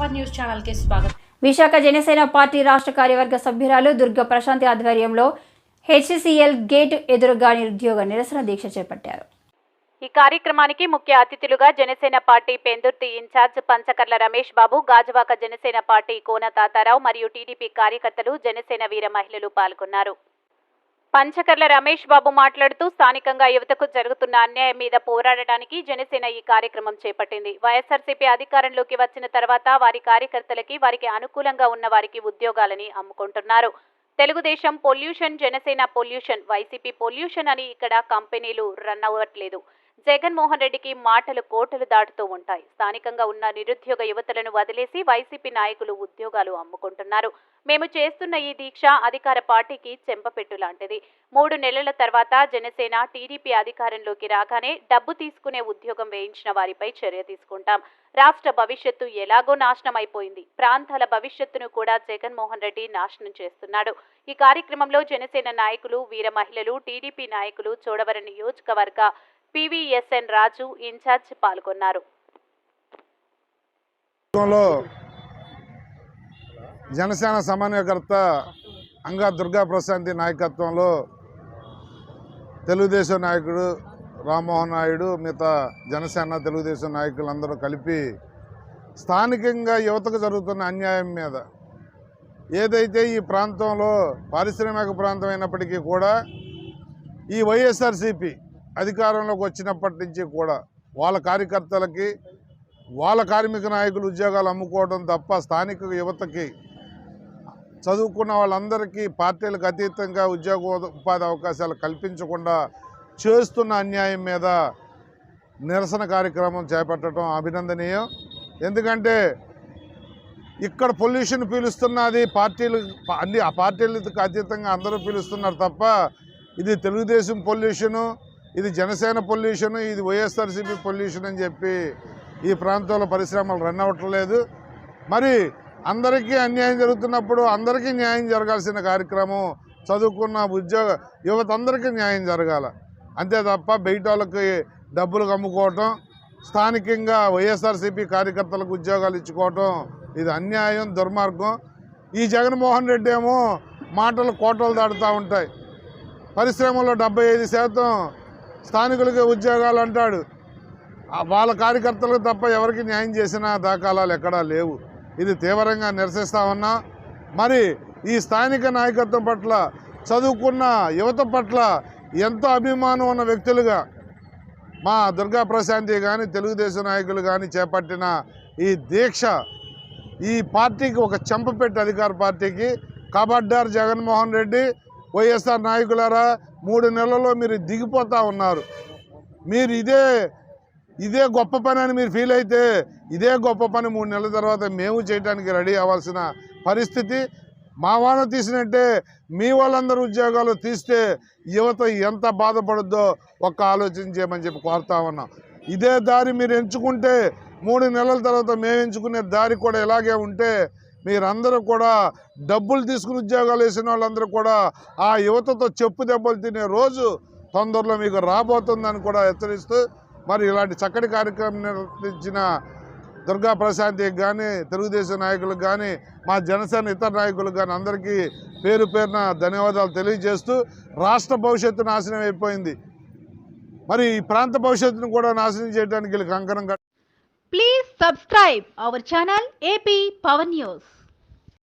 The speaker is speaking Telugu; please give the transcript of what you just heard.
పవర్ న్యూస్ ఛానల్ కి స్వాగతం। విశాఖ జనసేన పార్టీ రాష్ట్ర కార్యవర్గ సభ్యురాలు దుర్గా ప్రశాంతి ఆధ్వర్యంలో హెచ్సిఎల్ గేట్ ఎదురుగా నిరుద్యోగ నిరసన దీక్ష చేపట్టారు। ఈ కార్యక్రమానికి ముఖ్య అతిథులుగా Janasena party Pendurthi incharge Panchakarla Ramesh Babu, Gajuwaka Janasena party కోన తాతారావు మరియు టీడీపీ కార్యకర్తలు, జనసేన వీర మహిళలు పాల్గొన్నారు। పంచకర్ల రమేష్ బాబు మాట్లాడుతూ స్థానికంగా యువతకు జరుగుతున్న అన్యాయం మీద పోరాడడానికి జనసేన ఈ కార్యక్రమం చేపట్టింది। వైఎస్ఆర్సీపీ అధికారంలోకి వచ్చిన తర్వాత వారి కార్యకర్తలకి, వారికి అనుకూలంగా ఉన్న వారికి ఉద్యోగాలని అమ్ముకుంటున్నారు। Telugu Desam pollution, Janasena pollution, YCP pollution అని ఇక్కడ కంపెనీలు రన్ అవ్వట్లేదు। జగన్మోహన్ రెడ్డికి మాటలు కోటలు దాటుతూ ఉంటాయి। స్థానికంగా ఉన్న నిరుద్యోగ యువతలను వదిలేసి వైసీపీ నాయకులు ఉద్యోగాలు అమ్ముకుంటున్నారు। మేము చేస్తున్న ఈ దీక్ష అధికార పార్టీకి చెంపపెట్టు లాంటిది। 3 నెలల తర్వాత జనసేన టీడీపీ అధికారంలోకి రాగానే డబ్బు తీసుకునే ఉద్యోగం వేయించిన వారిపై చర్య తీసుకుంటాం। రాష్ట్ర భవిష్యత్తు ఎలాగో నాశనం అయిపోయింది, ప్రాంతాల భవిష్యత్తును కూడా జగన్మోహన్ రెడ్డి నాశనం చేస్తున్నాడు। ఈ కార్యక్రమంలో జనసేన నాయకులు, వీర మహిళలు, టీడీపీ నాయకులు, చోడవరం నియోజకవర్గ పివిఎస్ఎన్ రాజు ఇన్ఛార్జ్ పాల్గొన్నారు। జనసేన సమన్వయకర్త అంగా దుర్గా ప్రశాంతి నాయకత్వంలో తెలుగుదేశం నాయకుడు రామ్మోహన్ నాయుడు, మిగతా జనసేన తెలుగుదేశం నాయకులందరూ కలిపి స్థానికంగా యువతకు జరుగుతున్న అన్యాయం మీద, ఏదైతే ఈ ప్రాంతంలో పారిశ్రామిక ప్రాంతం అయినప్పటికీ కూడా ఈ వైఎస్ఆర్సీపీ అధికారంలోకి వచ్చినప్పటి నుంచి కూడా వాళ్ళ కార్యకర్తలకి, వాళ్ళ కార్మిక నాయకులు ఉద్యోగాలు అమ్ముకోవడం తప్ప స్థానిక యువతకి, చదువుకున్న వాళ్ళందరికీ పార్టీలకు అతీతంగా ఉపాధి అవకాశాలు కల్పించకుండా చేస్తున్న అన్యాయం మీద నిరసన కార్యక్రమం చేపట్టడం అభినందనీయం। ఎందుకంటే ఇక్కడ పొల్యూషన్ పీలుస్తున్నది పార్టీలు, అన్ని ఆ పార్టీలకు అతీతంగా అందరూ పీలుస్తున్నారు తప్ప ఇది తెలుగుదేశం పొల్యూషను, ఇది జనసేన పొల్యూషను, ఇది వైఎస్ఆర్సీపీ పొల్యూషన్ అని చెప్పి ఈ ప్రాంతంలో పరిశ్రమలు రన్ అవ్వట్లేదు। మరి అందరికీ అన్యాయం జరుగుతున్నప్పుడు అందరికీ న్యాయం జరగాల్సిన కార్యక్రమం చదువుకున్న యువత అందరికీ న్యాయం జరగాల, అంతే తప్ప బయట వాళ్ళకి డబ్బులు అమ్ముకోవటం, స్థానికంగా వైఎస్ఆర్సీపీ కార్యకర్తలకు ఉద్యోగాలు ఇచ్చుకోవటం ఇది అన్యాయం, దుర్మార్గం। ఈ జగన్మోహన్ రెడ్డి ఏమో మాటలు కోటలు దాటుతూ ఉంటాయి। పరిశ్రమలో 75% స్థానికులకి ఉద్యోగాలు అంటాడు, వాళ్ళ కార్యకర్తలకు తప్ప ఎవరికి న్యాయం చేసిన దాఖలాలు ఎక్కడా లేవు। ఇది తీవ్రంగా నిరసిస్తా ఉన్నా। మరి ఈ స్థానిక నాయకత్వం పట్ల, చదువుకున్న యువత పట్ల ఎంతో అభిమానం ఉన్న వ్యక్తులుగా మా దుర్గా ప్రశాంతి కానీ, తెలుగుదేశం నాయకులు కానీ చేపట్టిన ఈ దీక్ష ఈ పార్టీకి ఒక చెంపపెట్టి, అధికార పార్టీకి కబడ్డారు జగన్మోహన్ రెడ్డి, వైఎస్ఆర్ నాయకులారా 3 నెలల్లో మీరు దిగిపోతూ ఉన్నారు। మీరు ఇదే గొప్ప పని అని మీరు ఫీల్ అయితే, ఇదే గొప్ప పని 3 నెలల తర్వాత మేము చేయడానికి రెడీ అవ్వాల్సిన పరిస్థితి। మా వాళ్ళని తీసినట్టే మీ వాళ్ళందరూ ఉద్యోగాలు తీస్తే యువత ఎంత బాధపడుద్దో ఒక్క ఆలోచన చేయమని చెప్పి కోరుతా ఉన్నాం। ఇదే దారి మీరు ఎంచుకుంటే 3 నెలల తర్వాత మేము ఎంచుకునే దారి కూడా ఇలాగే ఉంటే మీరందరూ కూడా డబ్బులు తీసుకుని ఉద్యోగాలు వేసిన వాళ్ళందరూ కూడా ఆ యువతతో చెప్పు దెబ్బలు తినే రోజు తొందరలో మీకు రాబోతుందని కూడా హెచ్చరిస్తూ, మరి ఇలాంటి చక్కటి కార్యక్రమం నిర్వహించిన దుర్గా ప్రశాంతికి కానీ, తెలుగుదేశం నాయకులకు కానీ, మా జనసేన ఇతర నాయకులకు కానీ అందరికీ పేరు పేరున ధన్యవాదాలు తెలియజేస్తూ, రాష్ట్ర భవిష్యత్తు నాశనం అయిపోయింది, మరి ఈ ప్రాంత భవిష్యత్తును కూడా నాశనం చేయడానికి కంకణం కట్టారు। Please subscribe our channel AP power news.